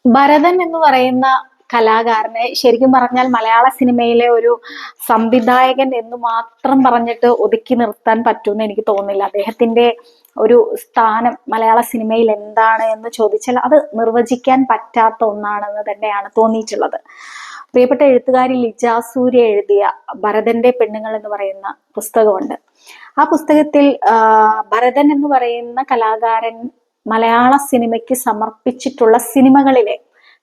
ഭരതൻ എന്ന് പറയുന്ന കലാകാരനെ ശരിക്കും പറഞ്ഞാൽ മലയാള സിനിമയിലെ ഒരു സംവിധായകൻ എന്ന് മാത്രം പറഞ്ഞിട്ട് ഒതുക്കി നിർത്താൻ പറ്റുമെന്ന് എനിക്ക് തോന്നുന്നില്ല. അദ്ദേഹത്തിന്റെ ഒരു സ്ഥാനം മലയാള സിനിമയിൽ എന്താണ് എന്ന് ചോദിച്ചാൽ അത് നിർവചിക്കാൻ പറ്റാത്ത ഒന്നാണെന്ന് തന്നെയാണ് തോന്നിയിട്ടുള്ളത്. പ്രിയപ്പെട്ട എഴുത്തുകാരി ലിജ സൂര്യ എഴുതിയ ഭരതന്റെ പെണ്ണുങ്ങൾ എന്ന് പറയുന്ന പുസ്തകമുണ്ട്. ആ പുസ്തകത്തിൽ ഭരതൻ എന്ന് പറയുന്ന കലാകാരൻ മലയാള സിനിമയ്ക്ക് സമർപ്പിച്ചിട്ടുള്ള സിനിമകളിലെ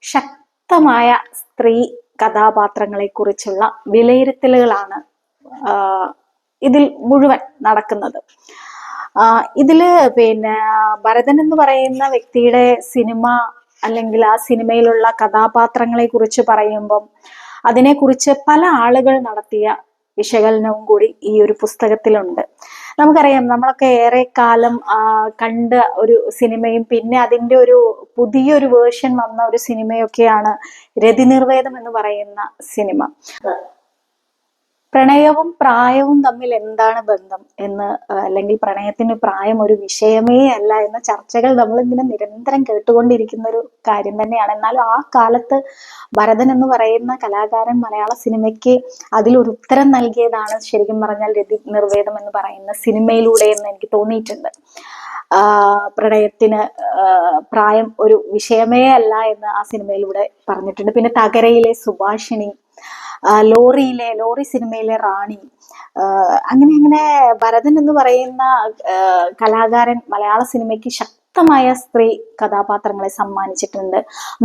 ശക്തമായ സ്ത്രീ കഥാപാത്രങ്ങളെ കുറിച്ചുള്ള വിലയിരുത്തലുകളാണ് ഇതിൽ മുഴുവൻ നടക്കുന്നത്. ഇതില് ഭരതൻ എന്ന് പറയുന്ന വ്യക്തിയുടെ സിനിമ അല്ലെങ്കിൽ ആ സിനിമയിലുള്ള കഥാപാത്രങ്ങളെ കുറിച്ച് പറയുമ്പം അതിനെക്കുറിച്ച് പല ആളുകൾ നടത്തിയ വിശകലനവും കൂടി ഈ ഒരു പുസ്തകത്തിലുണ്ട്. നമുക്കറിയാം, നമ്മളൊക്കെ ഏറെ കാലം കണ്ട ഒരു സിനിമയും പിന്നെ അതിൻ്റെ ഒരു പുതിയൊരു വേർഷൻ വന്ന ഒരു സിനിമയൊക്കെയാണ് രതിനിർവേദം എന്ന് പറയുന്ന സിനിമ. പ്രണയവും പ്രായവും തമ്മിൽ എന്താണ് ബന്ധം എന്ന്, അല്ലെങ്കിൽ പ്രണയത്തിന് പ്രായം ഒരു വിഷയമേ അല്ല എന്ന ചർച്ചകൾ നമ്മൾ ഇങ്ങനെ നിരന്തരം കേട്ടുകൊണ്ടിരിക്കുന്ന ഒരു കാര്യം തന്നെയാണ്. എന്നാലും ആ കാലത്ത് ഭരതൻ എന്ന് പറയുന്ന കലാകാരൻ മലയാള സിനിമയ്ക്ക് അതിലൊരു ഉത്തരം നൽകിയതാണ് ശരിക്കും പറഞ്ഞാൽ രതി നിർവേദം എന്ന് പറയുന്ന സിനിമയിലൂടെ എന്ന് എനിക്ക് തോന്നിയിട്ടുണ്ട്. പ്രണയത്തിന് പ്രായം ഒരു വിഷയമേ അല്ല എന്ന് ആ സിനിമയിലൂടെ പറഞ്ഞിട്ടുണ്ട്. പിന്നെ തകരയിലെ സുഭാഷിണി, ലോറി സിനിമയിലെ റാണി, അങ്ങനെ ഭരതൻ എന്ന് പറയുന്ന കലാകാരൻ മലയാള സിനിമയ്ക്ക് ശക്തമായ സ്ത്രീ കഥാപാത്രങ്ങളെ സമ്മാനിച്ചിട്ടുണ്ട്.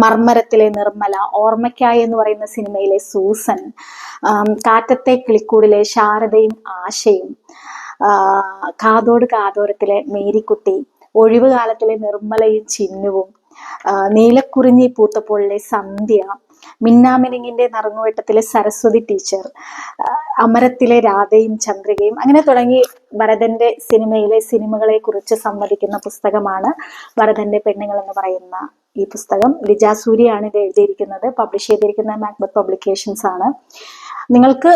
മർമരത്തിലെ നിർമ്മല, ഓർമ്മയ്ക്കായി എന്ന് പറയുന്ന സിനിമയിലെ സൂസൻ, കാറ്റത്തെ കിളിക്കൂടിലെ ശാരദയും ആശയും, കാതോട് കാതോരത്തിലെ മേരിക്കുട്ടി, ഒഴിവുകാലത്തിലെ നിർമ്മലയും ചിന്നുവും, നീലക്കുറിഞ്ഞി പൂത്തപ്പോളിലെ സന്ധ്യ, മിന്നാമിനിങ്ങിന്റെ നറുങ്ങുവെട്ടത്തിലെ സരസ്വതി ടീച്ചർ, അമരത്തിലെ രാധയും ചന്ദ്രികയും, അങ്ങനെ തുടങ്ങി ഭരതന്റെ സിനിമകളെ കുറിച്ച് സംവദിക്കുന്ന പുസ്തകമാണ് ഭരതന്റെ പെണ്ണുങ്ങൾ എന്ന് പറയുന്ന ഈ പുസ്തകം. ലിജ സൂര്യയാണ് ഇത് എഴുതിയിരിക്കുന്നത്. പബ്ലിഷ് ചെയ്തിരിക്കുന്ന മാക്ബത്ത് പബ്ലിക്കേഷൻസ് ആണ്. നിങ്ങൾക്ക്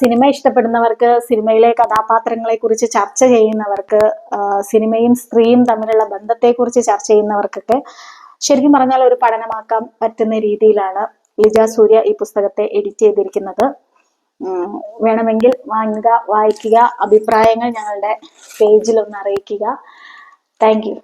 സിനിമ ഇഷ്ടപ്പെടുന്നവർക്ക്, സിനിമയിലെ കഥാപാത്രങ്ങളെ കുറിച്ച് ചർച്ച ചെയ്യുന്നവർക്ക്, സിനിമയും സ്ത്രീയും തമ്മിലുള്ള ബന്ധത്തെക്കുറിച്ച് ചർച്ച ചെയ്യുന്നവർക്കൊക്കെ ശരിക്കും പറഞ്ഞാൽ ഒരു പഠനമാക്കാൻ പറ്റുന്ന രീതിയിലാണ് ലിജ സൂര്യ ഈ പുസ്തകത്തെ എഡിറ്റ് ചെയ്തിരിക്കുന്നത്. വേണമെങ്കിൽ വാങ്ങുക, വായിക്കുക, അഭിപ്രായങ്ങൾ ഞങ്ങളുടെ പേജിൽ ഒന്ന് അറിയിക്കുക. Thank you.